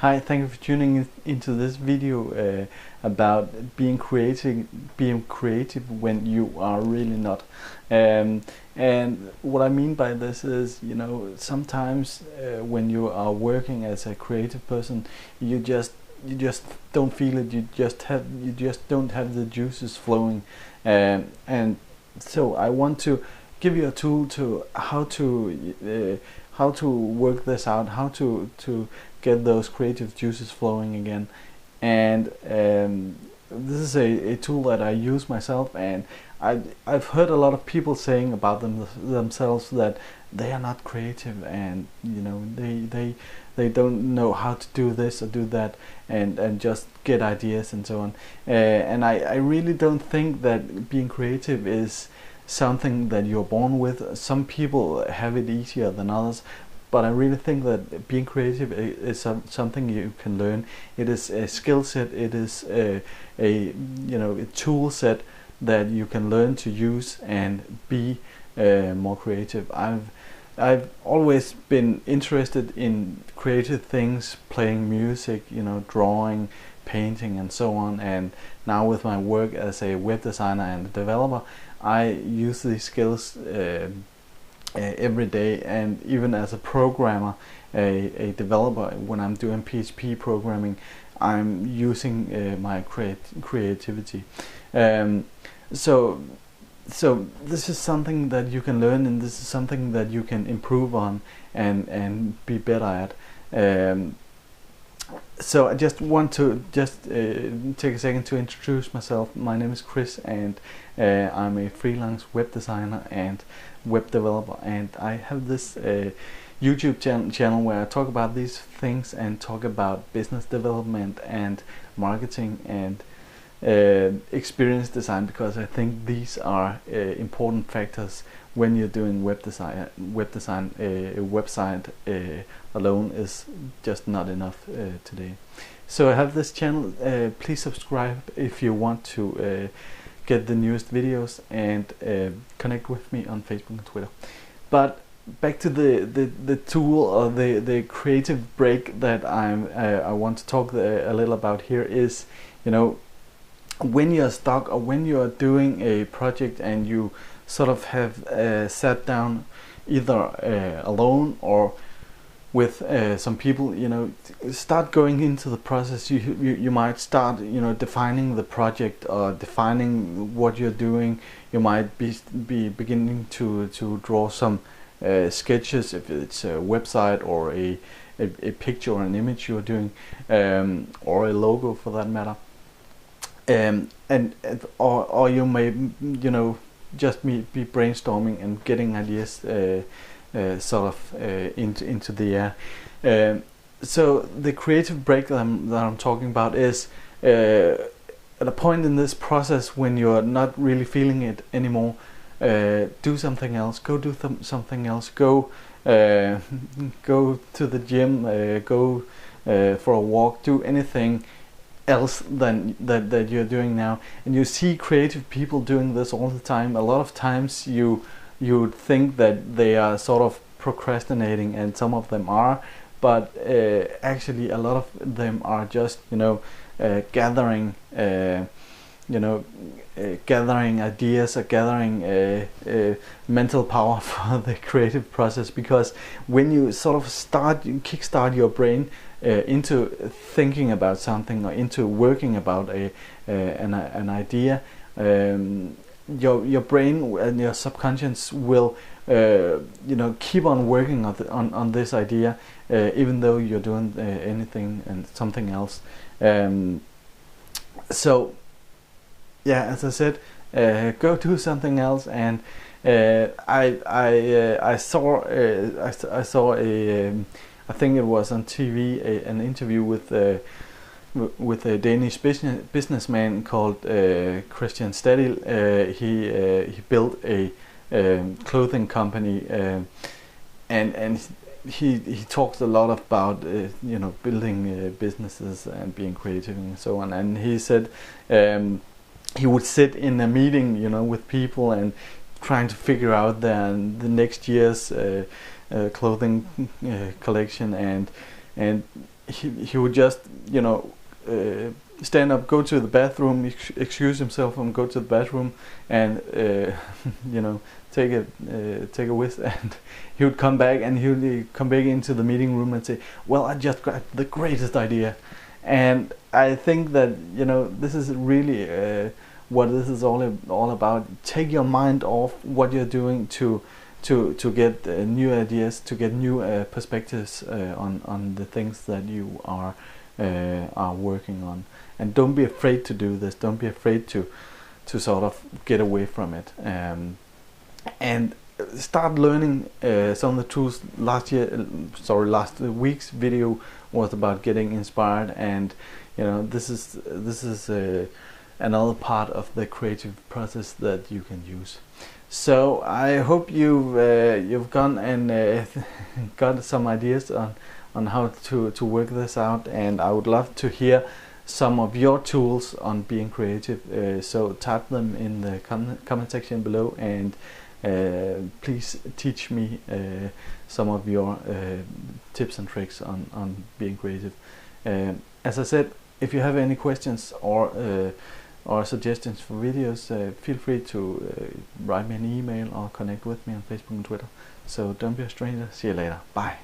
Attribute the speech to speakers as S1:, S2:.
S1: Hi, thank you for tuning into this video about being creative when you are really not. And what I mean by this is, sometimes when you are working as a creative person, you just don't feel it. You just don't have the juices flowing, and so I want to give you a tool to how to work this out, how to get those creative juices flowing again. And this is a tool that I use myself, and I've heard a lot of people saying about themselves that they are not creative, and they don't know how to do this or do that, and just get ideas and so on. And I really don't think that being creative is something that you're born with. Some people have it easier than others, but I really think that being creative is something you can learn. It is a skill set. It is a tool set that you can learn to use and be more creative. I've always been interested in creative things, playing music, drawing, painting, and so on. And now with my work as a web designer and a developer, I use these skills every day. And even as a programmer, a developer, when I'm doing PHP programming, I'm using my creativity. So this is something that you can learn, and this is something that you can improve on and be better at. So I just want to take a second to introduce myself. My name is Chris, and I'm a freelance web designer and web developer, and I have this YouTube channel where I talk about these things and talk about business development and marketing and experience design, because I think these are important factors when you're doing web design. A website alone is just not enough today. So I have this channel. Please subscribe if you want to get the newest videos, and connect with me on Facebook and Twitter. But back to the tool, or the creative break that I want to talk a little about here is, when you're stuck, or when you're doing a project and you sort of have sat down either alone or with some people, start going into the process. You might start defining the project, or defining what you're doing. You might be beginning to draw some sketches, if it's a website or a picture or an image you're doing, or a logo for that matter. Or you may just be brainstorming and getting ideas into the air. So the creative break that I'm talking about is at a point in this process when you're not really feeling it anymore. Do something else. Go do something else. Go to the gym. Go for a walk. Do anything else than that you're doing now. And you see creative people doing this all the time. A lot of times you would think that they are sort of procrastinating, and some of them are, but actually a lot of them are just gathering gathering ideas, or gathering mental power for the creative process. Because when you sort of kickstart your brain into thinking about something, or into working about an idea, your brain and your subconscious will keep on working on this idea, even though you're doing anything and something else. So yeah, as I said, go do something else. And I saw I think it was on TV, an interview with a Danish businessman called Christian Stadil. He built a clothing company, and he talks a lot about building businesses and being creative and so on. And he said he would sit in a meeting with people and trying to figure out the next year's clothing collection, and he would just, you know, stand up, go to the bathroom, excuse himself and go to the bathroom, and you know, take a whiz, and he would come back, and he would come back into the meeting room and say, well, I just got the greatest idea. And I think that, you know, this is really what this is all about. Take your mind off what you're doing to get new ideas, to get new perspectives on the things that you are working on. And don't be afraid to do this. Don't be afraid to sort of get away from it. And start learning some of the tools. Last week's video was about getting inspired, and you know, this is another part of the creative process that you can use. So I hope you've gone and got some ideas on how to work this out, and I would love to hear some of your tools on being creative. So type them in the comment section below, and please teach me some of your tips and tricks on being creative. As I said, if you have any questions or suggestions for videos, feel free to write me an email or connect with me on Facebook and Twitter. So don't be a stranger. See you later. Bye.